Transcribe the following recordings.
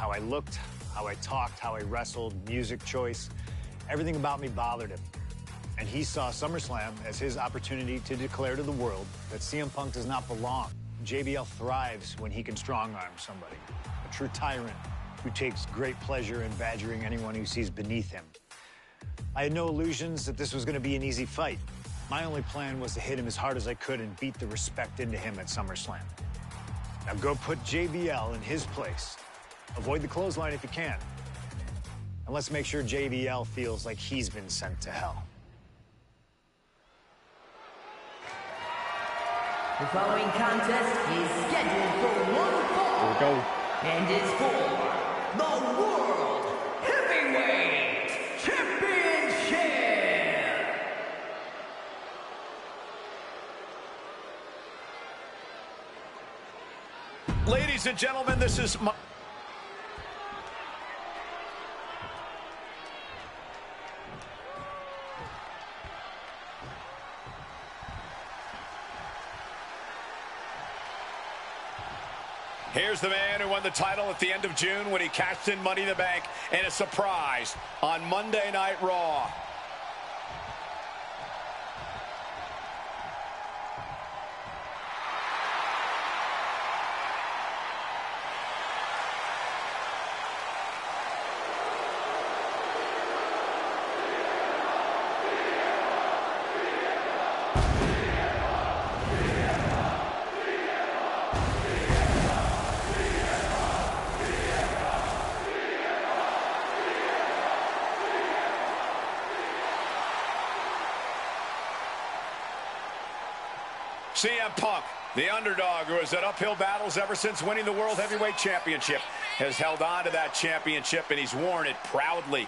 how I looked, how I talked, how I wrestled, music choice. Everything about me bothered him. And he saw SummerSlam as his opportunity to declare to the world that CM Punk does not belong. JBL thrives when he can strong-arm somebody. A true tyrant who takes great pleasure in badgering anyone who sees beneath him. I had no illusions that this was going to be an easy fight. My only plan was to hit him as hard as I could and beat the respect into him at SummerSlam. Now go put JBL in his place. Avoid the clothesline if you can. And let's make sure JBL feels like he's been sent to hell. The following contest is scheduled for one fall. Here we go. And is for the World Heavyweight Championship. Ladies and gentlemen, this is my... Here's the man who won the title at the end of June when he cashed in Money in the Bank in a surprise on Monday Night Raw. CM Punk, the underdog who has had uphill battles ever since winning the World Heavyweight Championship, has held on to that championship, and he's worn it proudly.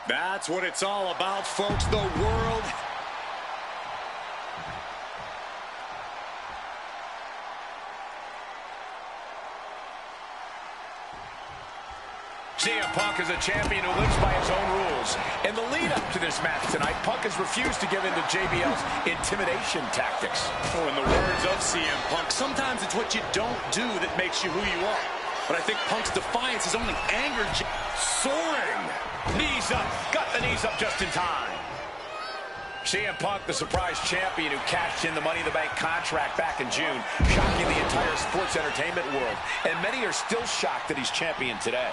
That's what it's all about, folks. The world. CM Punk is a champion who lives by his own rules. In the lead-up to this match tonight, Punk has refused to give in to JBL's intimidation tactics. Oh, in the words of CM Punk, sometimes it's what you don't do that makes you who you are. But I think Punk's defiance has only angered Soaring. Knees up. Got the knees up just in time. CM Punk, the surprise champion who cashed in the Money in the Bank contract back in June, shocking the entire sports entertainment world. And many are still shocked that he's champion today.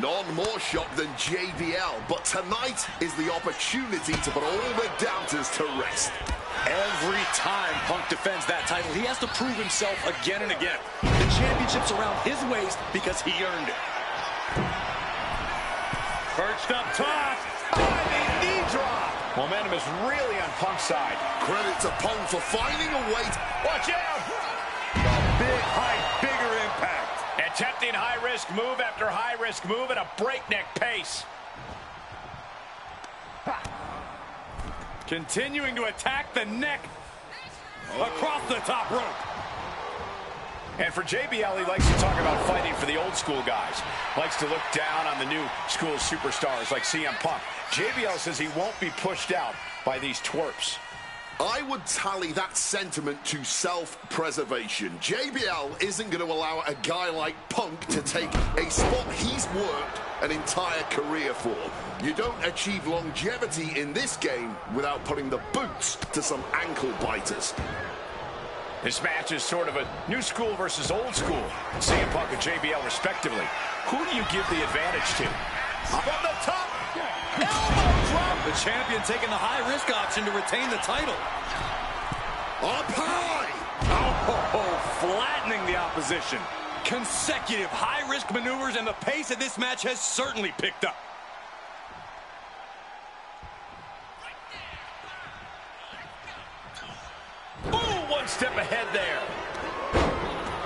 None more shocked than JBL, but tonight is the opportunity to put all the doubters to rest. Every time Punk defends that title, he has to prove himself again and again. The championship's around his waist because he earned it. Perched up top. Diving knee drop. Momentum is really on Punk's side. Credit to Punk for finding a way. Watch out. The big height, bigger impact. Attempting high-risk move after high-risk move at a breakneck pace. Continuing to attack the neck across the top rope. And for JBL, he likes to talk about fighting for the old school guys. Likes to look down on the new school superstars like CM Punk. JBL says he won't be pushed out by these twerps. I would tally that sentiment to self-preservation. JBL isn't going to allow a guy like Punk to take a spot he's worked an entire career for. You don't achieve longevity in this game without putting the boots to some ankle biters. This match is sort of a new school versus old school. CM Punk and JBL respectively. Who do you give the advantage to? From the top, elbow drop. The champion taking the high-risk option to retain the title. Up high. Oh, flattening the opposition. Consecutive high-risk maneuvers, and the pace of this match has certainly picked up. Boom, one step ahead there.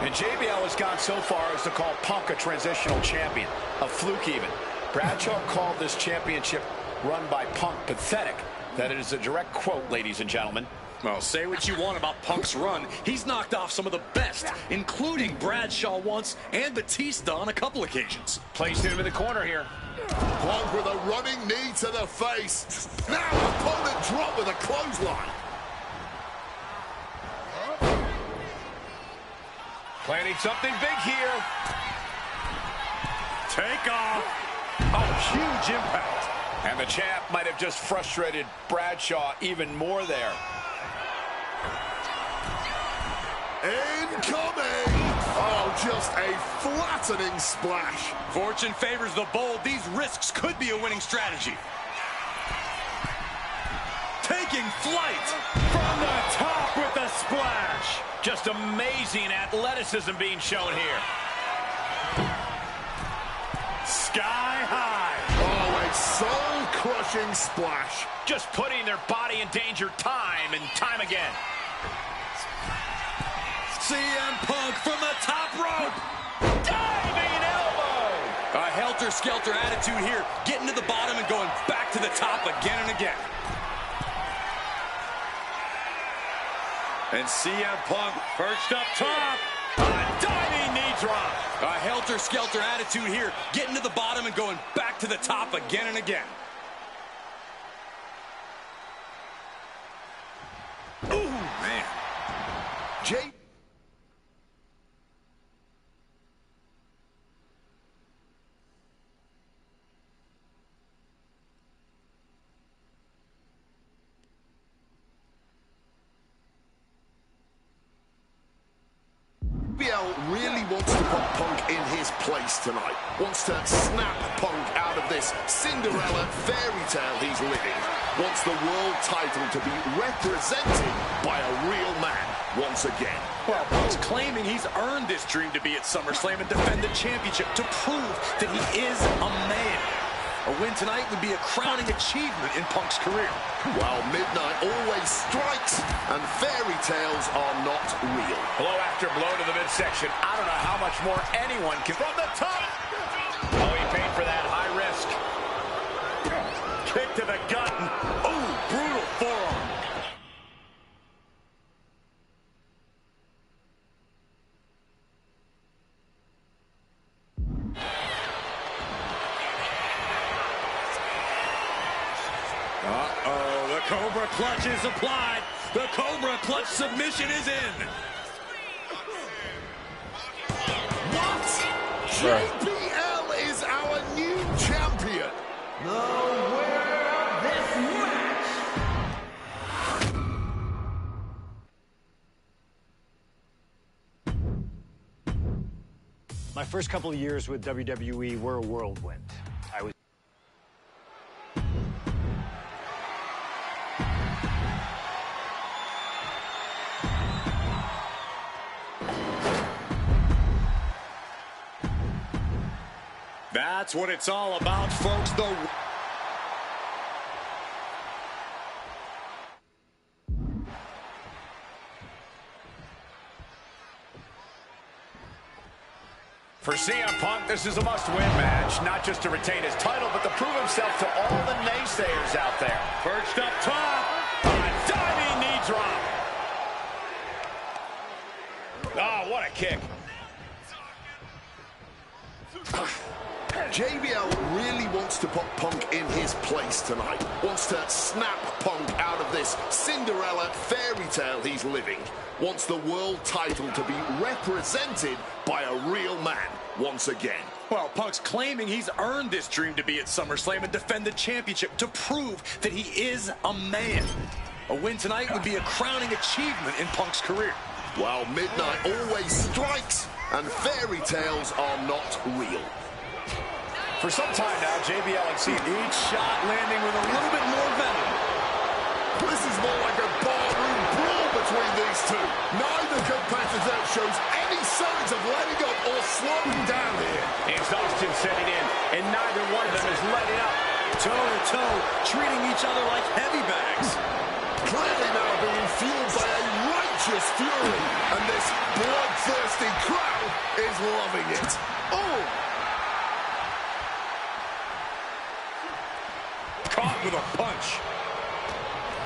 And JBL has gone so far as to call Punk a transitional champion, a fluke even. Bradshaw called this championship run by Punk pathetic. That is a direct quote, ladies and gentlemen. Well, say what you want about Punk's run. He's knocked off some of the best, including Bradshaw once and Batista on a couple occasions. Placed him in the corner here. Punk with a running knee to the face. Now opponent dropped with a clothesline. Planning something big here. Take off. Oh, huge impact. And the champ might have just frustrated Bradshaw even more there. Incoming! Oh, just a flattening splash. Fortune favors the bold. These risks could be a winning strategy. Taking flight from the top with the splash. Just amazing athleticism being shown here. Sky high. Oh, a soul-crushing splash. Just putting their body in danger time and time again. CM Punk from the top rope. Diving elbow. A helter-skelter attitude here, getting to the bottom and going back to the top again and again. And CM Punk perched up top. A diving knee drop. A helter-skelter attitude here, getting to the bottom and going back to the top again and again. Ooh, man. Jay. Really wants to put Punk in his place tonight. Wants to snap Punk out of this Cinderella fairy tale he's living. Wants the world title to be represented by a real man once again. Well, Punk's claiming he's earned this dream to be at SummerSlam and defend the championship to prove that he is a man. A win tonight would be a crowning achievement in Punk's career. While midnight always strikes and fairy tales are not real. Blow after blow to the midsection. I don't know how much more anyone can. From the top. Oh, he paid for that high risk. Kick to the gut. Oh, brutal forearm. Uh-oh, the Cobra Clutch is applied. The Cobra Clutch submission is in. What? JBL is our new champion. The winner of this match. My first couple of years with WWE were a whirlwind. I was That's what it's all about, folks. For CM Punk, this is a must-win match, not just to retain his title, but to prove himself to all the naysayers out there. Perched up top. A diving knee drop. Oh, what a kick. JBL really wants to put Punk in his place tonight. Wants to snap Punk out of this Cinderella fairy tale he's living. Wants the world title to be represented by a real man once again. Well, Punk's claiming he's earned this dream to be at SummerSlam and defend the championship to prove that he is a man. A win tonight would be a crowning achievement in Punk's career. While midnight always strikes and fairy tales are not real. For some time now, JBL and CM, Each shot landing with a little bit more venom. This is more like a barroom brawl between these two. Neither competitor shows any signs of letting up or slowing down here. exhaustion setting in, and neither one of them is letting up. Toe-to-toe, treating each other like heavy bags. Clearly now being fueled by a righteous fury, and this bloodthirsty crowd is loving it. Oh! Caught out with a punch.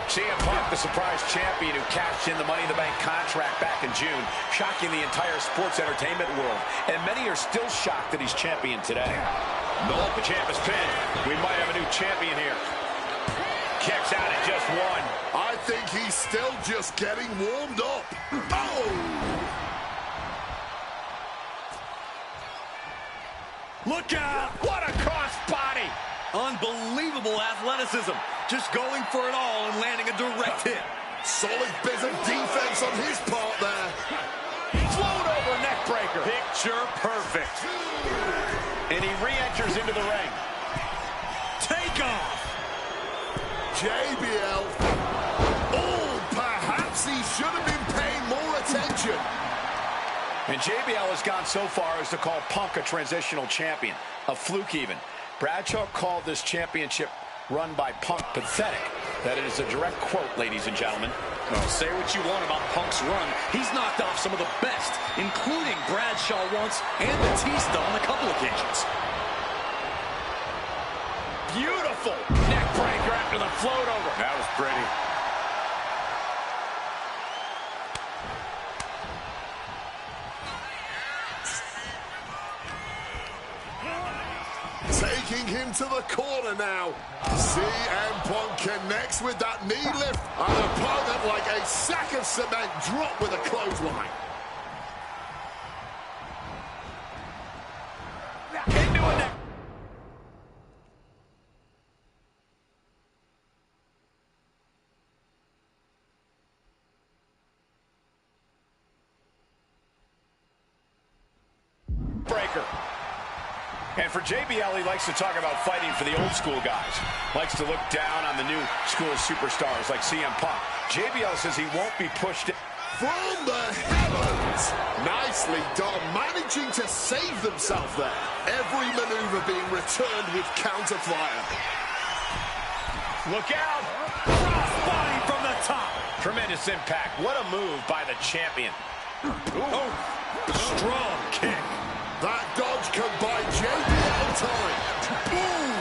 CM Punk, the surprise champion who cashed in the Money in the Bank contract back in June, shocking the entire sports entertainment world. And many are still shocked that he's champion today. The champ is pinned. We might have a new champion here. Kicks out at just one. I think he's still just getting warmed up. Oh! Look out! What a crossbody! Unbelievable athleticism. Just going for it all and landing a direct hit. Solid bit of defense on his part there. Float over neck breaker. Picture perfect. And he re-enters into the ring. Take off. JBL. Oh, perhaps he should have been paying more attention. And JBL has gone so far as to call Punk a transitional champion. A fluke even. Bradshaw called this championship run by Punk pathetic. That is a direct quote, ladies and gentlemen. Well, say what you want about Punk's run. He's knocked off some of the best, including Bradshaw once and Batista on a couple occasions. Beautiful neck breaker after the float over. That was pretty. Taking him to the corner now. CM Punk connects with that knee lift. An opponent like a sack of cement dropped with a clothesline. Into a neck. Breaker. And for JBL, he likes to talk about fighting for the old school guys. Likes to look down on the new school superstars like CM Punk. JBL says he won't be pushed from the heavens. Nicely done, managing to save themselves there. Every maneuver being returned with counter fire. Look out! Crossbody from the top. Tremendous impact. What a move by the champion. Oh, strong kick. That dodge could buy JBL time. Boom!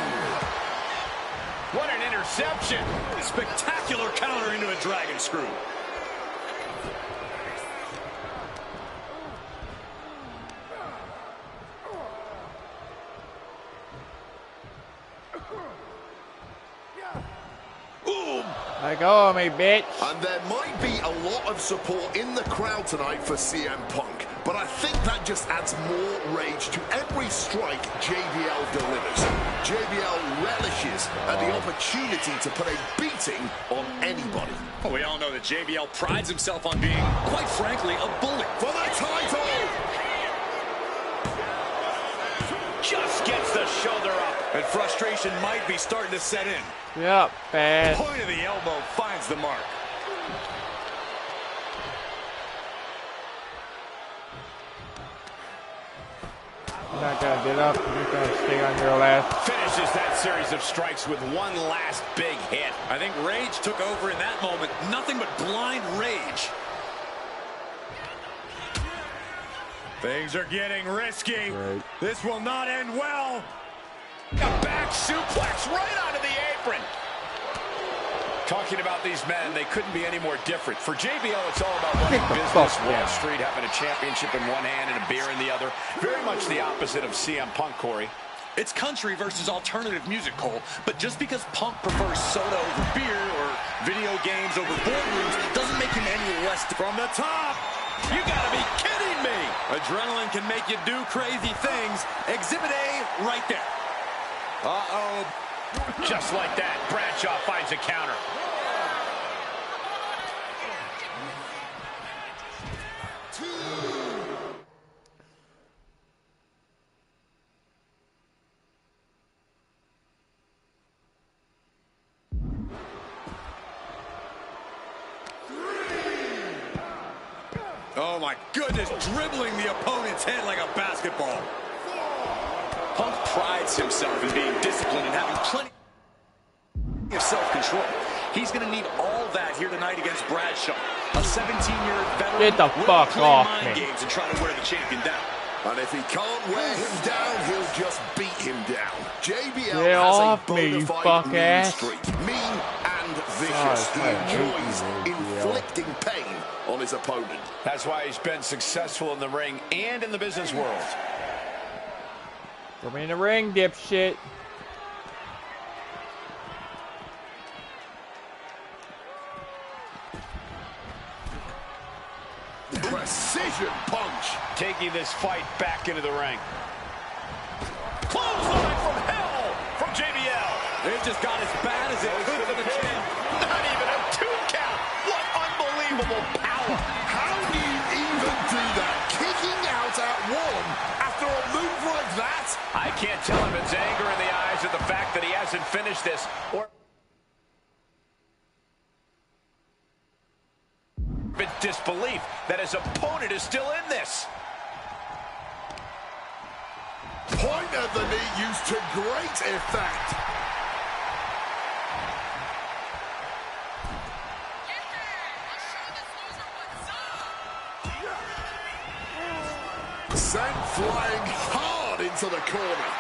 What an interception. Spectacular counter into a dragon screw. Let go of me, bitch. And there might be a lot of support in the crowd tonight for CM Punk, but I think that just adds more rage to every strike JBL delivers. JBL relishes at the opportunity to put a beating on anybody. Well, we all know that JBL prides himself on being, quite frankly, a bully. For the title! Just gets the shoulder up. And frustration might be starting to set in. Yep, bad. Point of the elbow finds the mark. You're not gonna get up. You're just gonna stay on your last. Finishes that series of strikes with one last big hit. I think rage took over in that moment. Nothing but blind rage. Things are getting risky. Right. This will not end well. A back suplex right onto the apron. Talking about these men, they couldn't be any more different. For JBL, it's all about running business. Wall Street, having a championship in one hand and a beer in the other. Very much the opposite of CM Punk, Corey. It's country versus alternative music, Cole. But just because Punk prefers soda over beer or video games over boardrooms doesn't make him any less. From the top. You gotta be kidding me. Adrenaline can make you do crazy things. Exhibit A right there. Uh-oh. Just like that, Bradshaw finds a counter. Oh my goodness, dribbling the opponent's head like a basketball. Punk prides himself in being disciplined and having plenty of self-control. He's going to need all that here tonight against Bradshaw. A 17-year veteran Get the fuck play off mind me. games and try to wear the champion down. And if he can't wear him down, he'll just beat him down. JBL Get has off a me, bona fide fuck mean ass. streak. Mean and vicious. He enjoys inflicting pain on his opponent. That's why he's been successful in the ring and in the business world. Throw me in the ring, dipshit. Precision punch. Taking this fight back into the ring. Clothesline from hell from JBL. It just got as bad as it could for the champ. Not even a 2 count. What unbelievable power. How do you even do that? Kicking out at one after a move like that? I can't tell if it's anger in the eyes or the fact that he hasn't finished this, or disbelief that his opponent is still in this. Point of the knee used to great effect. Sent flying hard into the corner.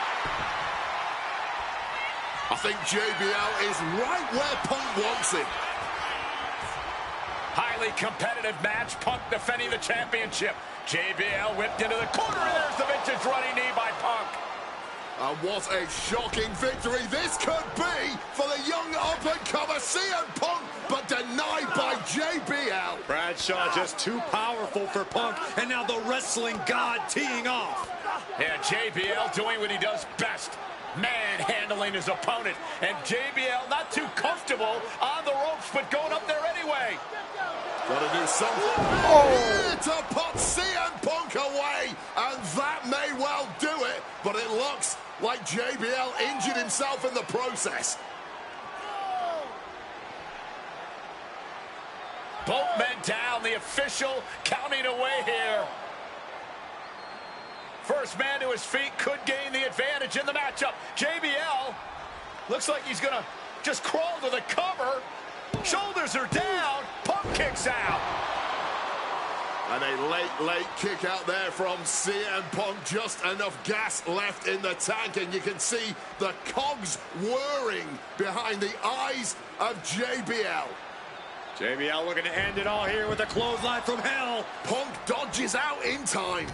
I think JBL is right where Punk wants him. Highly competitive match. Punk defending the championship. JBL whipped into the corner, and there's the vintage running knee by Punk. And what a shocking victory this could be for the young up-and-comer CM Punk, but denied by JBL. Bradshaw just too powerful for Punk, and now the wrestling god teeing off. Yeah, JBL doing what he does best. Manhandling his opponent. And JBL not too comfortable on the ropes, but going up there anyway. Gotta do something here to put CM Punk away, and that may well do it, but it looks like JBL injured himself in the process. Both men down, the official counting away here. First man to his feet could gain the advantage in the matchup. JBL looks like he's gonna just crawl to the cover. Shoulders are down. Punk kicks out. And a late kick out there from CM Punk. Just enough gas left in the tank, and you can see the cogs whirring behind the eyes of JBL. JBL looking to end it all here with a clothesline from hell. Punk dodges out in time.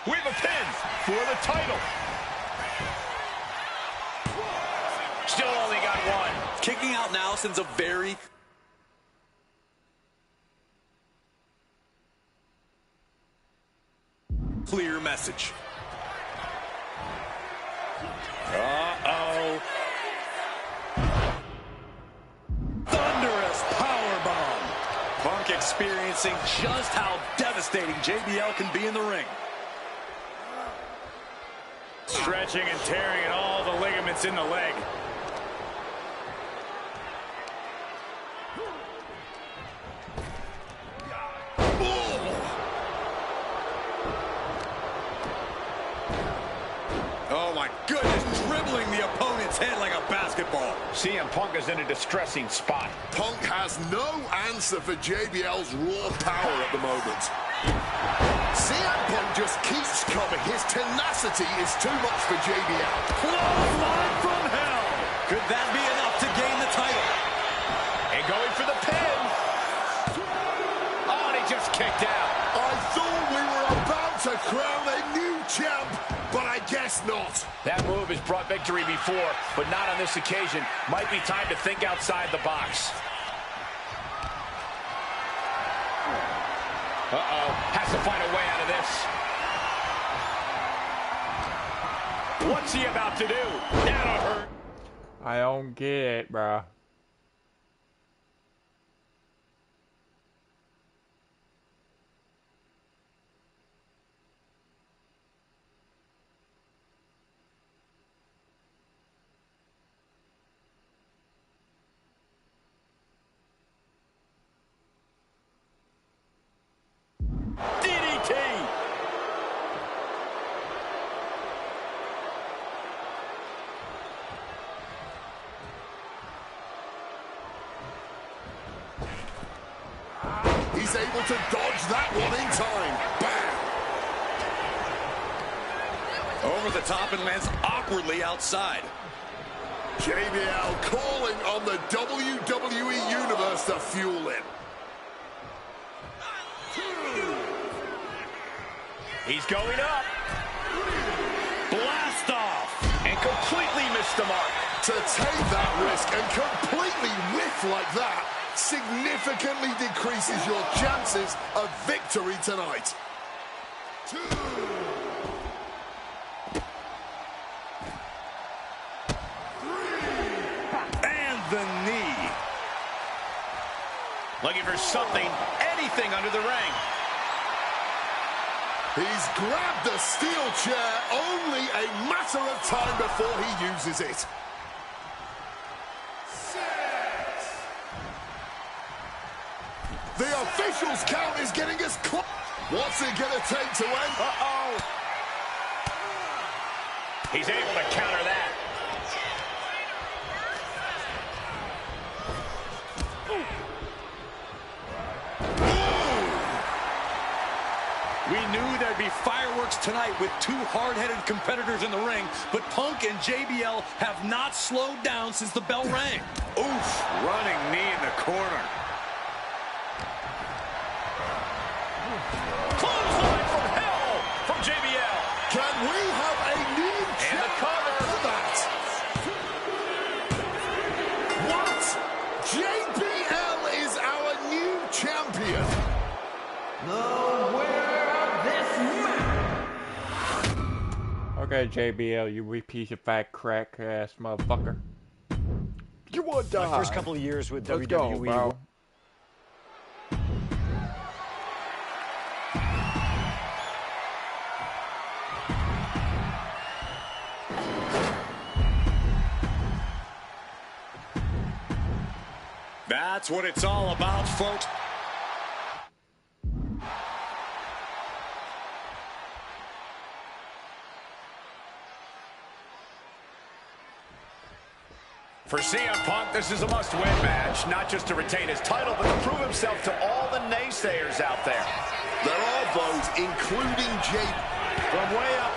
We have a pin for the title. Still only got one. Kicking out now sends a very clear message. Uh-oh. Thunderous powerbomb. Punk experiencing just how devastating JBL can be in the ring. Stretching and tearing at all the ligaments in the leg. Oh my goodness, dribbling the opponent's head like a basketball. CM Punk is in a distressing spot. Punk has no answer for JBL's raw power at the moment. CM Punk just keeps coming. His tenacity is too much for JBL. Clothesline from hell. Could that be enough to gain the title? And going for the pin. Oh, and he just kicked out. I thought we were about to crown a new champ, but I guess not. That move has brought victory before, but not on this occasion. Might be time to think outside the box. Uh-oh, has to find a way out of this. What's he about to do? That'll hurt. I don't get it, bro. DDT! He's able to dodge that one in time. Bam! Over the top and lands awkwardly outside. JBL calling on the WWE Universe to fuel him. He's going up. Blast off. And completely missed the mark. To take that risk and completely whiff like that significantly decreases your chances of victory tonight. 2. And the knee. Looking for something, anything under the ring. He's grabbed the steel chair, only a matter of time before he uses it. 6. The official's count is getting us close. What's it going to take to end? Uh-oh. He's able to counter that. We knew there'd be fireworks tonight with two hard-headed competitors in the ring, but Punk and JBL have not slowed down since the bell rang. Oof, running knee in the corner. Clothesline from hell from JBL. Can we have a new And the cover. for that? What? JBL is our new champion. Okay, JBL, you wee piece of fat crack ass motherfucker. You want to die? My first couple of years with Let's WWE. go, bro. That's what it's all about, folks. For CM Punk, this is a must-win match, not just to retain his title, but to prove himself to all the naysayers out there. There are those, including Jay, From way up.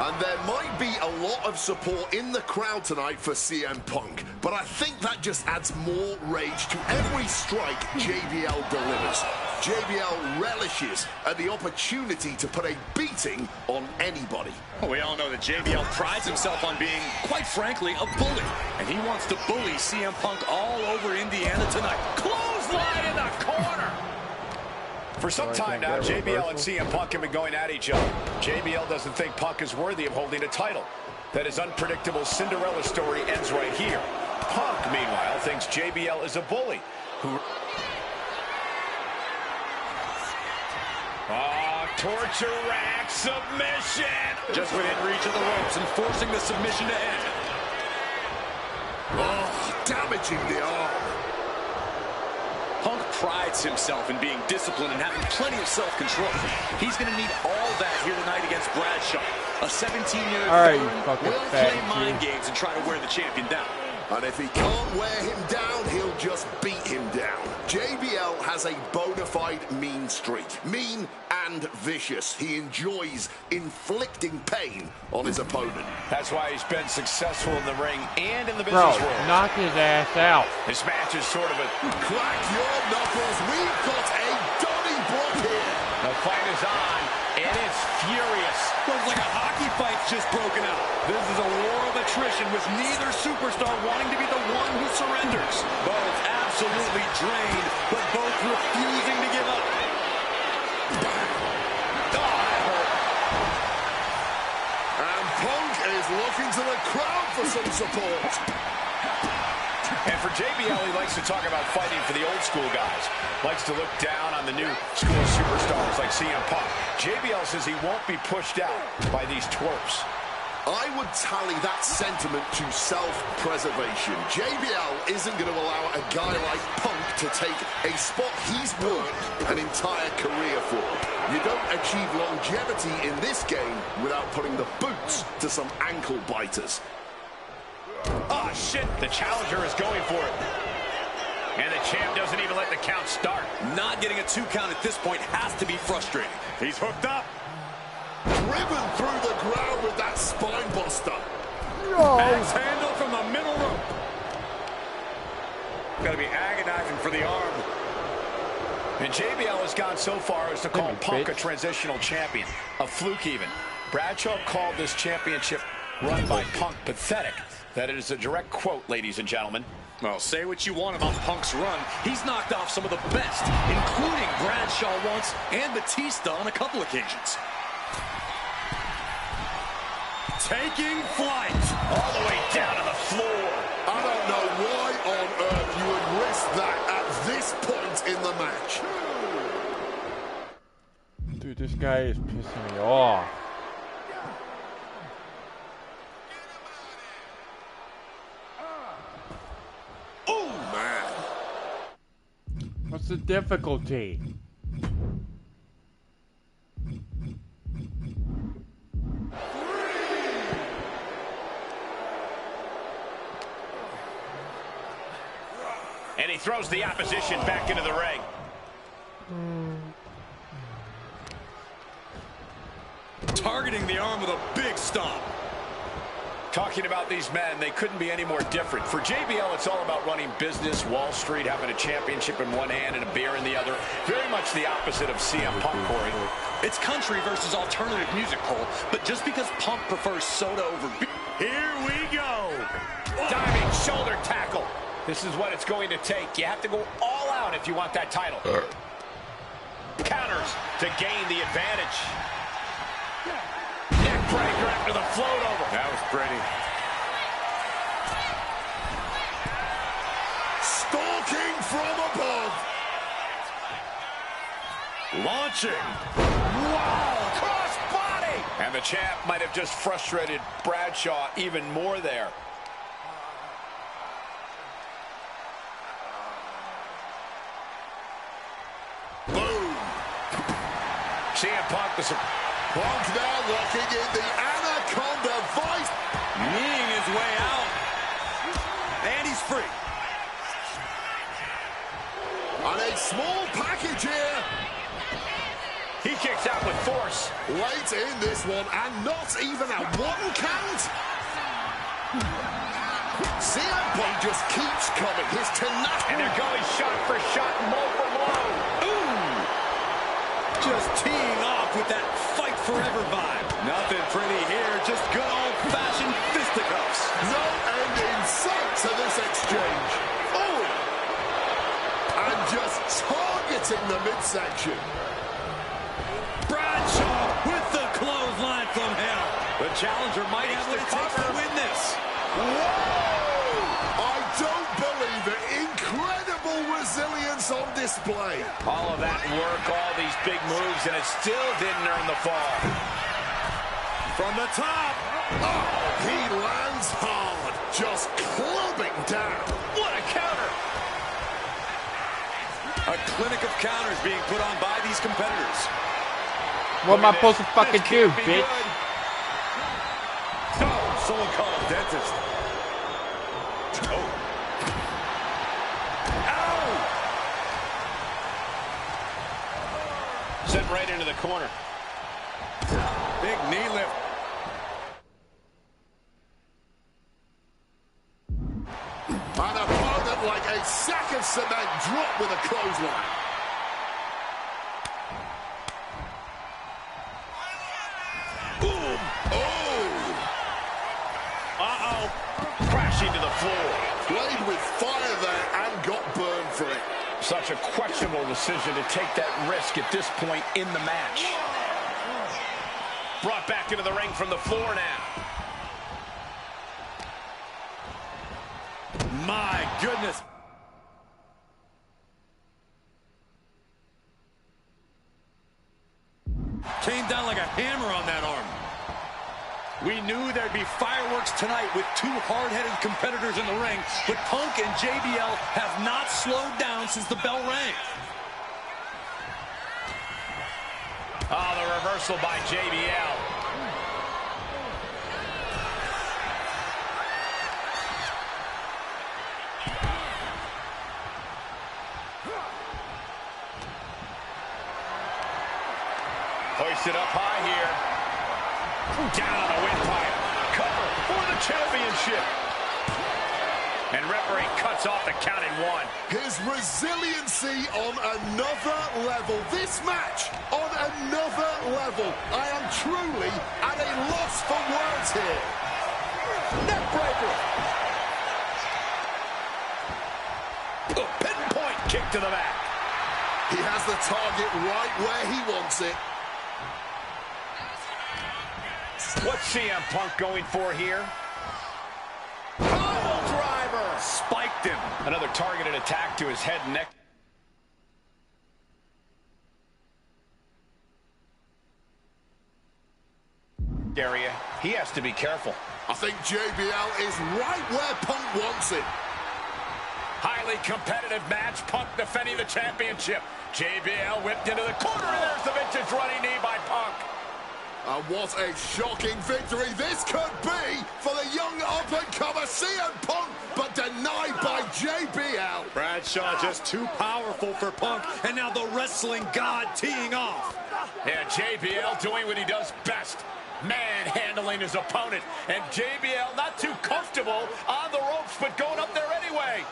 and there might be a lot of support in the crowd tonight for CM Punk, but I think that just adds more rage to every strike JBL delivers. JBL relishes at the opportunity to put a beating on anybody. We all know that JBL prides himself on being, quite frankly, a bully. And he wants to bully CM Punk all over Indiana tonight. Clothesline in the corner. For some time now, JBL and CM Punk have been going at each other. JBL doesn't think Punk is worthy of holding a title. That his unpredictable Cinderella story ends right here. Punk, meanwhile, thinks JBL is a bully who... Oh, torture rack submission. Just within reach of the ropes and forcing the submission to end. Oh, damaging the arm. Punk prides himself in being disciplined and having plenty of self-control. He's going to need all that here tonight against Bradshaw. A 17-year veteran will play mind games and try to wear the champion down. And if he can't wear him down, he'll just beat him down. JBL has a bona fide mean streak. Mean and vicious. He enjoys inflicting pain on his opponent. That's why he's been successful in the ring and in the business world. Knock his ass out. This match is sort of a... Crack your knuckles. We've got a Donnybrook here. The fight is on, and it's furious. Looks like a hockey fight's just broken out. This is a war of attrition with neither superstar wanting to be the one who surrenders. Both absolutely drained, but both refusing to give up. And Punk is looking to the crowd for some support. And for JBL, he likes to talk about fighting for the old school guys. Likes to look down on the new school superstars like CM Punk. JBL says he won't be pushed out by these twerps. I would tally that sentiment to self-preservation. JBL isn't going to allow a guy like Punk to take a spot he's worked an entire career for. You don't achieve longevity in this game without putting the boots to some ankle biters. Oh, shit. The challenger is going for it. And the champ doesn't even let the count start. Not getting a 2 count at this point has to be frustrating. He's hooked up. Driven through the ground with that spine buster. Axe handle from the middle rope. Got to be agonizing for the arm. And JBL has gone so far as to call Punk a transitional champion. A fluke even. Bradshaw called this championship run by Punk pathetic. That is a direct quote, ladies and gentlemen. Well, say what you want about Punk's run. He's knocked off some of the best, including Bradshaw once and Batista on a couple occasions. Taking flight. All the way down to the floor. I don't know why on earth you would risk that at this point in the match. Dude, this guy is pissing me off. Oh, man. What's the difficulty? And he throws the opposition back into the ring. Targeting the arm with a big stomp. Talking about these men, they couldn't be any more different. For JBL, it's all about running business, Wall Street, having a championship in one hand and a beer in the other. Very much the opposite of CM Punk, Corey. It's country versus alternative music, Cole, but just because Punk prefers soda over beer. Here we go. Diving shoulder tackle. This is what it's going to take. You have to go all out if you want that title. Counters to gain the advantage. Neck breaker after the float over. That was pretty. Stalking from above. Launching. Wow, cross body. And the champ might have just frustrated Bradshaw even more there. Boom. CM Punk, Punk now locking in the Anaconda Vice. Kneeing his way out. And he's free. And a small package here. he kicks out with force. Late in this one, and not even a 1 count. CM Punk just keeps coming. His tenacity. And they're going shot for shot, blow for blow. Ooh! Just teeing off with that fight forever vibe. Nothing pretty here, just good old-fashioned fisticuffs. No end in sight to this exchange. Oh! And just targeting the midsection. Bradshaw with the clothesline from hell. The challenger might have what it takes to win this. Whoa! I don't believe it. Incredible resilience on display. All of that work, all these big moves, and it still didn't earn the fall. From the top. Oh, he lands hard, just clubbing down. What a counter! A clinic of counters being put on by these competitors. What am I supposed to fucking do, bitch? Oh, someone call a dentist. Oh. Ow! Sent right into the corner. Big knee lift. An opponent like a sack of cement dropped with a clothesline. Boom! Oh! Uh-oh. Crashing to the floor. Played with fire there and got burned such a questionable decision to take that risk at this point in the match. Brought back into the ring from the floor now. My goodness. Came down like a hammer on that arm. We knew there'd be fireworks tonight with two hard-headed competitors in the ring, but Punk and JBL have not slowed down since the bell rang. Oh, the reversal by JBL. Hoisted up high here. Down on the windpipe. Cover for the championship. And referee cuts off the count at 1. His resiliency on another level. This match on another level. I am truly at a loss for words here. Neckbreaker. A pinpoint kick to the back. He has the target right where he wants it. What's CM Punk going for here? Pile driver. Spiked him. Another targeted attack to his head and neck. Area. He has to be careful. I think JBL is right where Punk wants it. Highly competitive match. Punk defending the championship. JBL whipped into the corner, and there's the vintage running knee by Punk. And what a shocking victory this could be for the young up-and-comer CM Punk, but denied by JBL. Bradshaw just too powerful for Punk, and now the wrestling god teeing off. Yeah, JBL doing what he does best. Manhandling his opponent. And JBL not too comfortable on the ropes, but going up there anyway.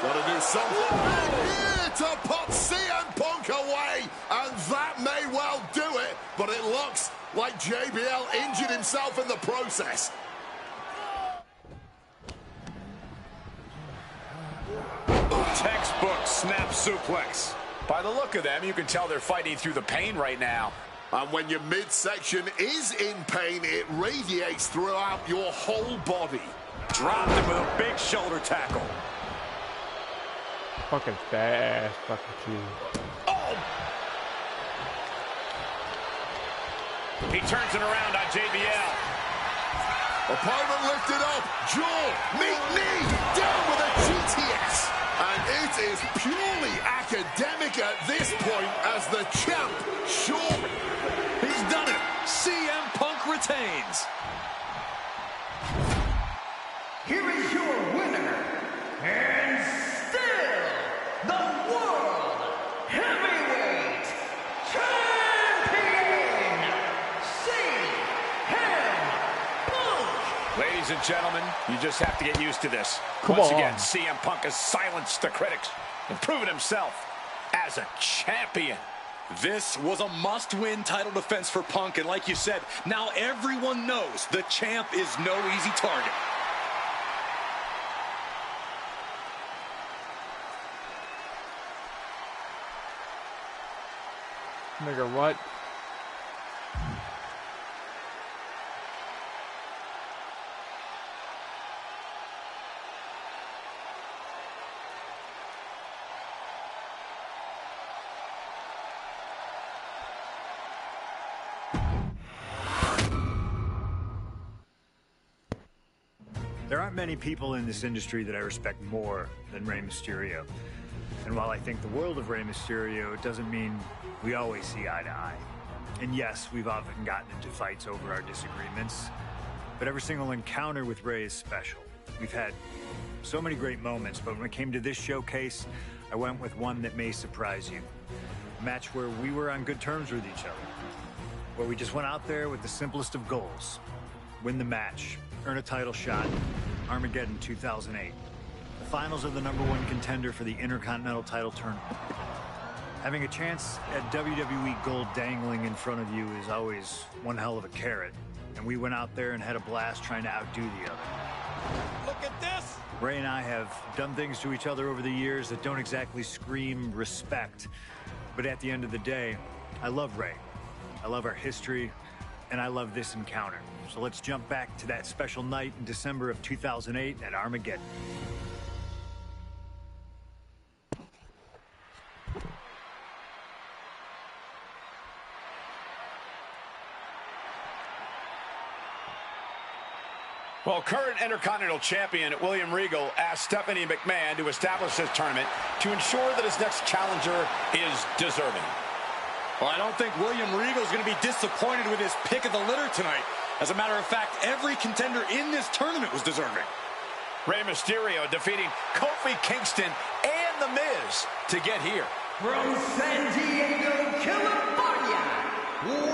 Gotta do something here to put CM Punk away, and that may well do it, but it looks like JBL injured himself in the process. Textbook snap suplex. By the look of them, you can tell they're fighting through the pain right now. And when your midsection is in pain, it radiates throughout your whole body. Dropped him with a big shoulder tackle. Fucking fast, fucking kid. Oh! He turns it around on JBL. Opponent lifted up, jaw, meet knee, down with a GTS. And it is purely academic at this point as the champ, sure. He's done it. CM Punk retains. Here is your winner, and still the World Heavyweight Champion, CM Punk. Ladies and gentlemen, you just have to get used to this. Come Once on. again, CM Punk has silenced the critics and proven himself as a champion. This was a must-win title defense for Punk, and like you said, now everyone knows the champ is no easy target. Nigga, what? There aren't many people in this industry that I respect more than Rey Mysterio. And while I think the world of Rey Mysterio, it doesn't mean we always see eye to eye. And yes, we've often gotten into fights over our disagreements, but every single encounter with Rey is special. We've had so many great moments, but when it came to this showcase, I went with one that may surprise you. A match where we were on good terms with each other, where we just went out there with the simplest of goals. Win the match, earn a title shot, Armageddon 2008. The finals of the #1 contender for the Intercontinental title tournament. Having a chance at WWE gold dangling in front of you is always one hell of a carrot, and we went out there and had a blast trying to outdo the other. Look at this. Ray and I have done things to each other over the years that don't exactly scream respect. But at the end of the day, I love Ray. I love our history, and I love this encounter. So let's jump back to that special night in December of 2008 at Armageddon. Well, current Intercontinental Champion William Regal asked Stephanie McMahon to establish this tournament to ensure that his next challenger is deserving. Well, I don't think William Regal is going to be disappointed with his pick of the litter tonight. As a matter of fact, every contender in this tournament was deserving. Rey Mysterio defeating Kofi Kingston and The Miz to get here. From San Diego, California,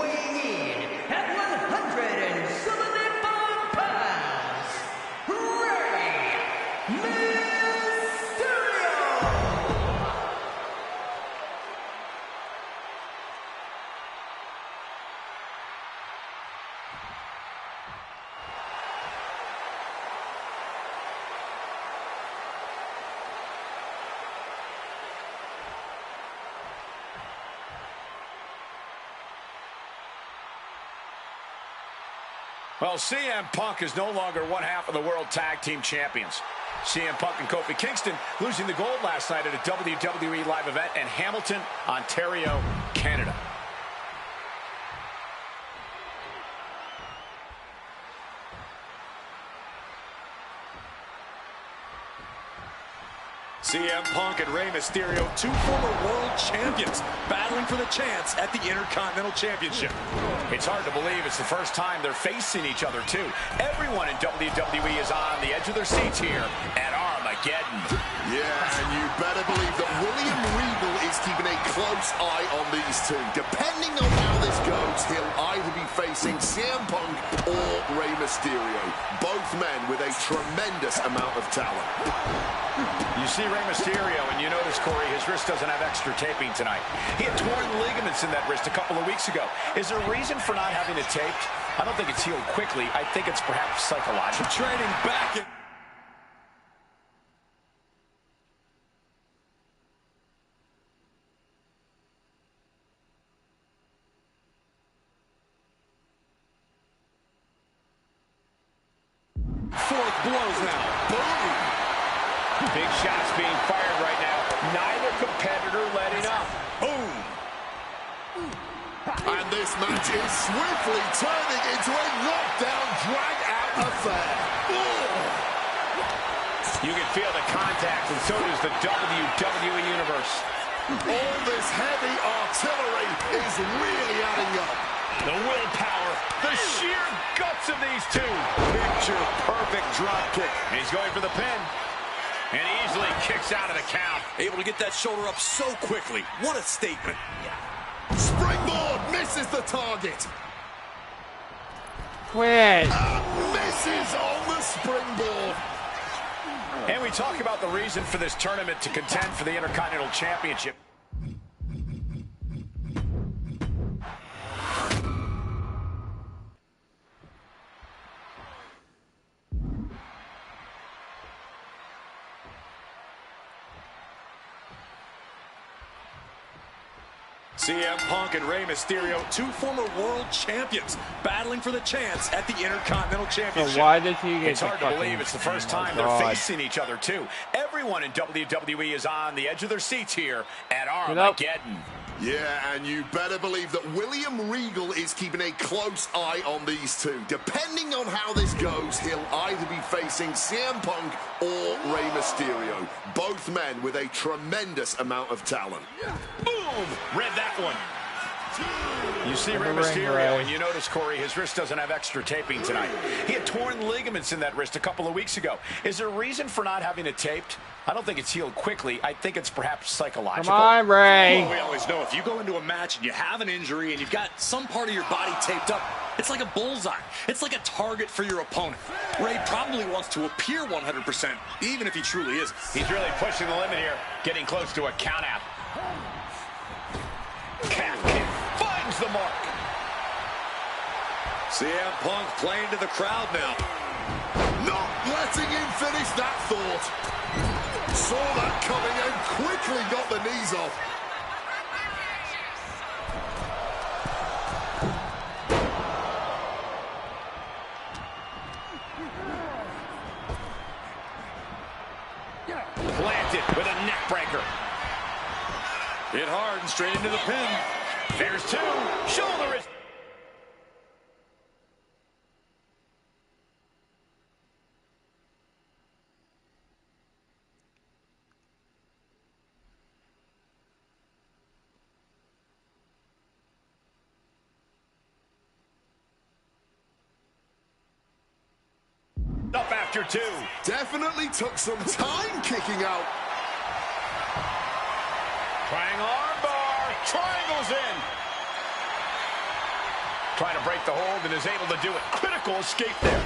weighing in at 175 pounds, Rey Mysterio! Well, CM Punk is no longer one half of the World Tag Team Champions. CM Punk and Kofi Kingston losing the gold last night at a WWE live event in Hamilton, Ontario, Canada. CM Punk and Rey Mysterio, two former world champions, battling for the chance at the Intercontinental Championship. It's hard to believe it's the first time they're facing each other, too. Everyone in WWE is on the edge of their seats here at Armageddon. Yeah, and you better believe that William Regal is keeping a close eye on these two. Depending on how this goes, he'll either be facing CM Punk or Rey Mysterio. Both men with a tremendous amount of talent. You see Rey Mysterio, and you notice, Corey, his wrist doesn't have extra taping tonight. He had torn ligaments in that wrist a couple of weeks ago. Is there a reason for not having it taped? I don't think it's healed quickly. I think it's perhaps psychological. Training back in. Fourth blows now. Boom! Big shots being fired right now. Neither competitor letting up. Boom! And this match is swiftly turning into a knockdown, drag-out affair. You can feel the contact, and so does the WWE Universe. All this heavy artillery is really adding up. The willpower, the sheer guts of these two. Picture-perfect drop kick. And he's going for the pin. And easily kicks out of the count. Able to get that shoulder up so quickly. What a statement. Springboard misses the target. Quit. Misses on the springboard. And we talk about the reason for this tournament to contend for the Intercontinental Championship. CM Punk and Rey Mysterio, two former world champions, battling for the chance at the Intercontinental Championship. So why did he get It's hard to believe it's the first time they're facing each other, too. Everyone in WWE is on the edge of their seats here at Armageddon. Yeah, and you better believe that William Regal is keeping a close eye on these two. Depending on how this goes, he'll either be facing CM Punk or Rey Mysterio. Both men with a tremendous amount of talent. Boom! Read that one. You see Rey Mysterio, and you notice, Corey, his wrist doesn't have extra taping tonight. He had torn ligaments in that wrist a couple of weeks ago. Is there a reason for not having it taped? I don't think it's healed quickly. I think it's perhaps psychological. Come on, Ray. Well, we always know if you go into a match and you have an injury and you've got some part of your body taped up, it's like a bullseye. It's like a target for your opponent. Ray probably wants to appear 100%, even if he truly isn't. He's really pushing the limit here, getting close to a count-out. Calf kick finds the mark. CM Punk playing to the crowd now. Not letting him finish that thought. Saw that coming and quickly got the knees off. Planted with a neck breaker. Hit hard and straight into the pin. There's two. Shoulder is... up after two. Definitely took some time kicking out. Triangle armbar. Triangles in. Trying to break the hold and is able to do it. Critical escape there.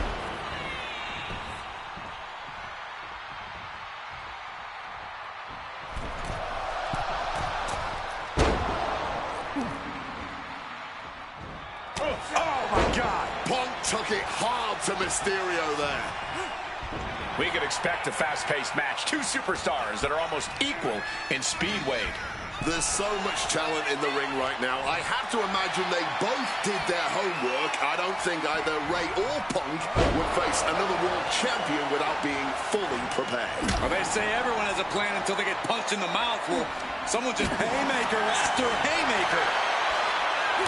Oh, my God. Punk took it hard to Mysterio there. We could expect a fast-paced match. Two superstars that are almost equal in speed, Wade. There's so much talent in the ring right now. I have to imagine they both did their homework. I don't think either Ray or Punk would face another world champion without being fully prepared. Well, they say everyone has a plan until they get punched in the mouth. Well, someone just haymaker after haymaker.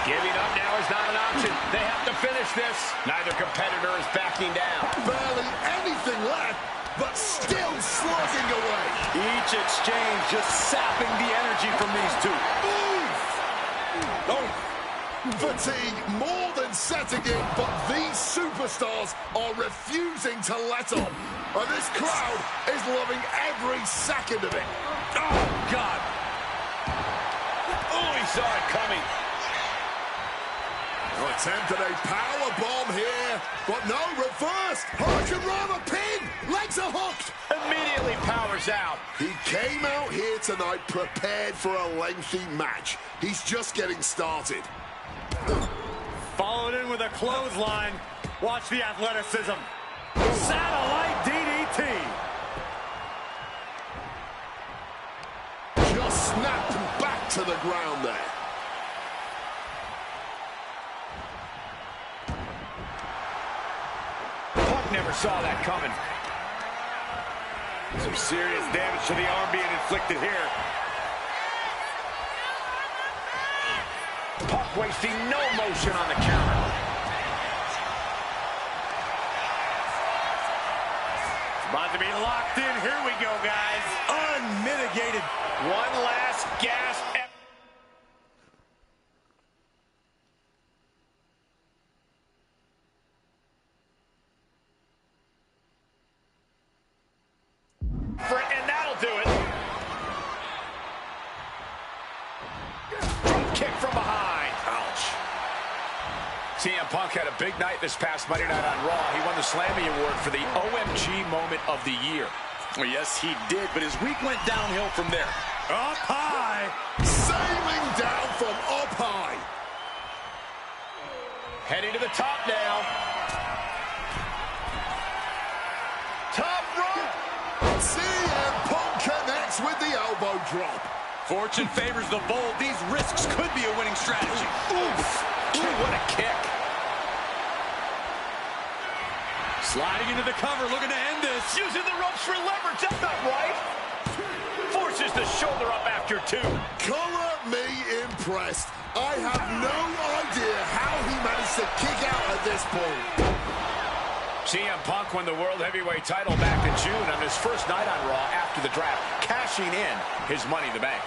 Giving up now is not an option. They have to finish this. Neither competitor is backing down. Barely anything left, but still slugging away. Each exchange just sapping the energy from these two. Oh. Fatigue more than setting in, but these superstars are refusing to let up. And this crowd is loving every second of it. Oh, God. Oh, he saw it coming. Attempted a power bomb here, but no, reverse. Hurricane Rama pin. Legs are hooked. Immediately powers out. He came out here tonight prepared for a lengthy match. He's just getting started. Followed in with a clothesline. Watch the athleticism. Satellite DDT. Just snapped back to the ground there. Never saw that coming. Some serious damage to the arm being inflicted here. Punk wasting no motion on the counter. It's about to be locked in. Here we go, guys. Unmitigated. One last gasp. And that'll do it. Drop kick from behind. Ouch. CM Punk had a big night this past Monday night on Raw. He won the Slammy Award for the OMG Moment of the Year. Well, yes, he did, but his week went downhill from there. Up high. Sailing down from up high. Heading to the top now. Top rope. CM Punk connects with the elbow drop. Fortune favors the bold. These risks could be a winning strategy. Oof. What a kick. Sliding into the cover, looking to end this. Using the ropes for leverage. That's not right. Forces the shoulder up after two. Color me impressed. I have no idea how he managed to kick out at this point. CM Punk won the World Heavyweight title back in June on his first night on Raw after the draft, cashing in his Money in the Bank.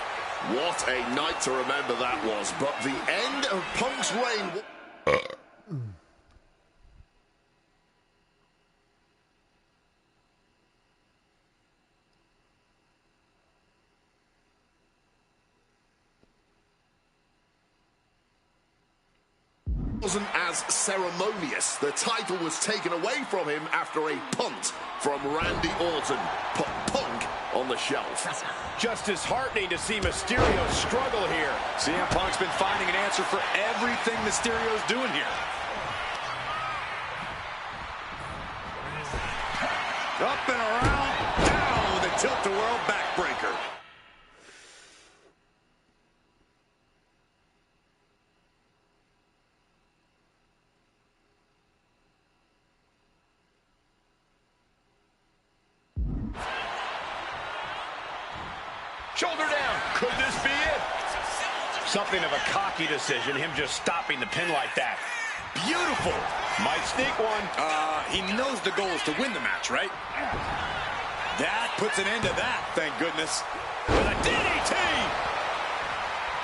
What a night to remember that was, but the end of Punk's reign wasn't as ceremonious. The title was taken away from him after a punt from Randy Orton. Put Punk on the shelf. Just as heartening to see Mysterio struggle here. CM Punk's been finding an answer for everything Mysterio's doing here. tilt-a-whirl backbreaker. Shoulder down. Could this be it? Something of a cocky decision, him just stopping the pin like that. Beautiful. Might sneak one. He knows the goal is to win the match, right? That puts an end to that, thank goodness. With a DDT.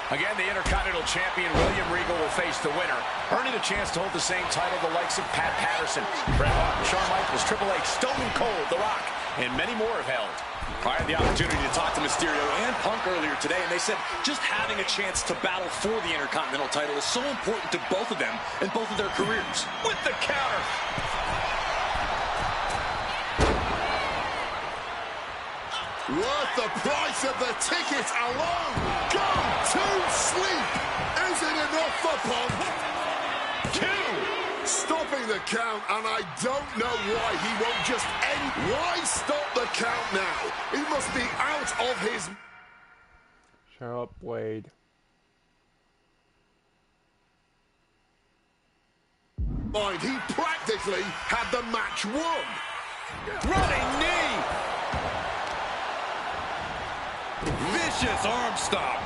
Again, the Intercontinental Champion, William Regal, will face the winner, earning a chance to hold the same title the likes of Pat Patterson, Bret Hart, Shawn Michaels, Triple H, Stone Cold, The Rock, and many more have held. I had the opportunity to talk to Mysterio and Punk earlier today, and they said just having a chance to battle for the Intercontinental title is so important to both of them and both of their careers. With the counter. Worth the price of the ticket alone. Go to sleep. Is it enough for Punk? 2. Stopping the count, and I don't know why he won't just end. Why stop the count now? He must be out of his... Shut up, Wade. mind. He practically had the match won. Running knee. Vicious arm stop.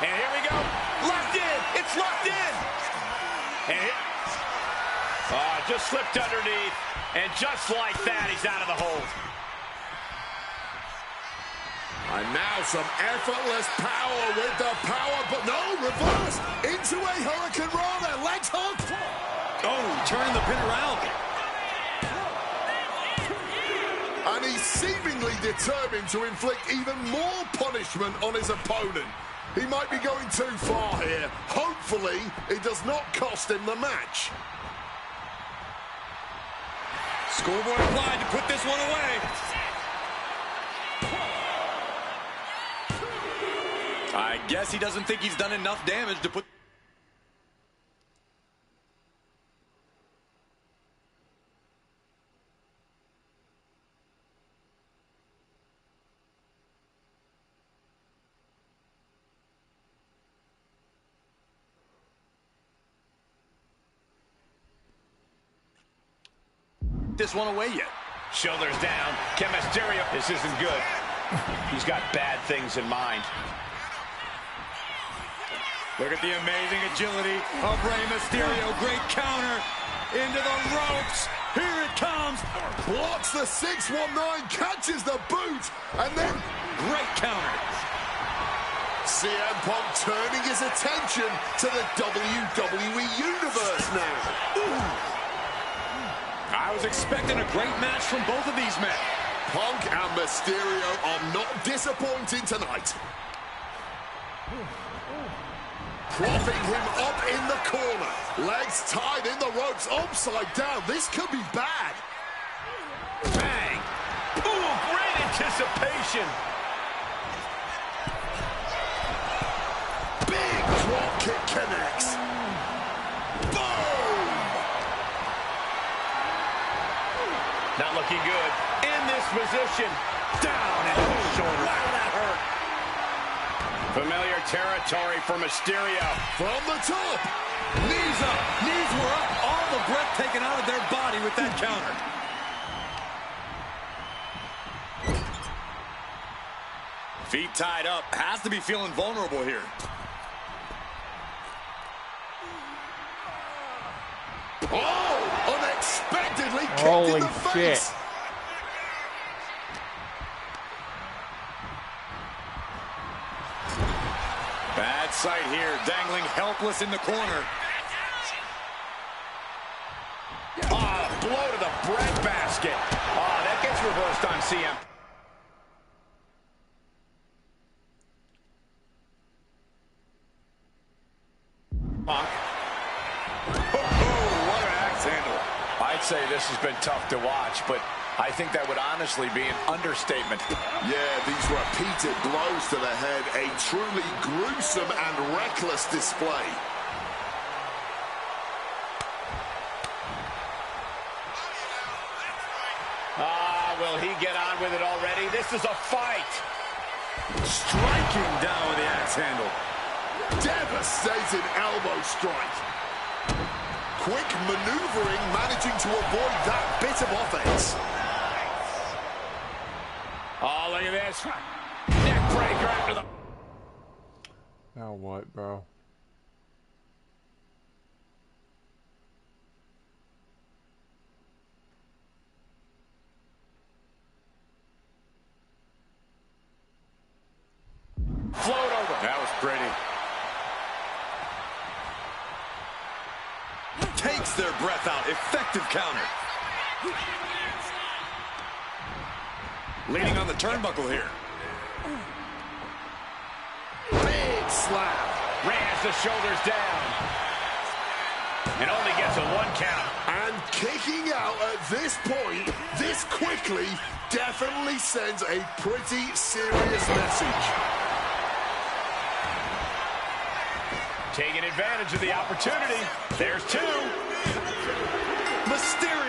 And here we go. Locked in. It's locked in. And here. Just slipped underneath. And just like that, he's out of the hold. And now some effortless power with the power, but no, reverse into a Hurricane Rana. Legs hooked. Oh, turning the pin around. And he's seemingly determined to inflict even more punishment on his opponent. He might be going too far here. Hopefully, it does not cost him the match. Schoolboy applied to put this one away. I guess he doesn't think he's done enough damage to put... this one away yet. Shoulders down. Mysterio. This isn't good. He's got bad things in mind. Look at the amazing agility of Rey Mysterio. Great counter into the ropes. Here it comes. Blocks the 619, catches the boot, and then great counter. CM Punk turning his attention to the WWE Universe now. Ooh. I was expecting a great match from both of these men. Punk and Mysterio are not disappointing tonight. Propping him up in the corner. Legs tied in the ropes, upside down. This could be bad. Bang! Ooh, great anticipation. Big drop kick connects. Boom! Not looking good. In this position. Down into the shoulder. Wow, that hurt. Familiar territory for Mysterio. From the top. Knees up. Knees were up. All the breath taken out of their body with that counter. Feet tied up. Has to be feeling vulnerable here. Oh, unexpectedly kicked Holy in the face. shit. Bad sight here, dangling helpless in the corner. Blow to the breadbasket. That gets reversed on CM. Punk. What an axe handle. I'd say this has been tough to watch, but I think that would honestly be an understatement. Yeah, these repeated blows to the head, a truly gruesome and reckless display. Will he get on with it already? This is a fight. Striking down with the axe handle. Devastating elbow strike. Quick maneuvering, managing to avoid that bit of offense. Oh, look at this. Neck breaker after the... Now what, bro? Float over. That was pretty. Takes their breath out. Effective counter. Leaning on the turnbuckle here. Big slap. Rams the shoulders down. And only gets a 1 count. And kicking out at this point, this quickly, definitely sends a pretty serious message. Taking advantage of the opportunity. There's 2. Mysterio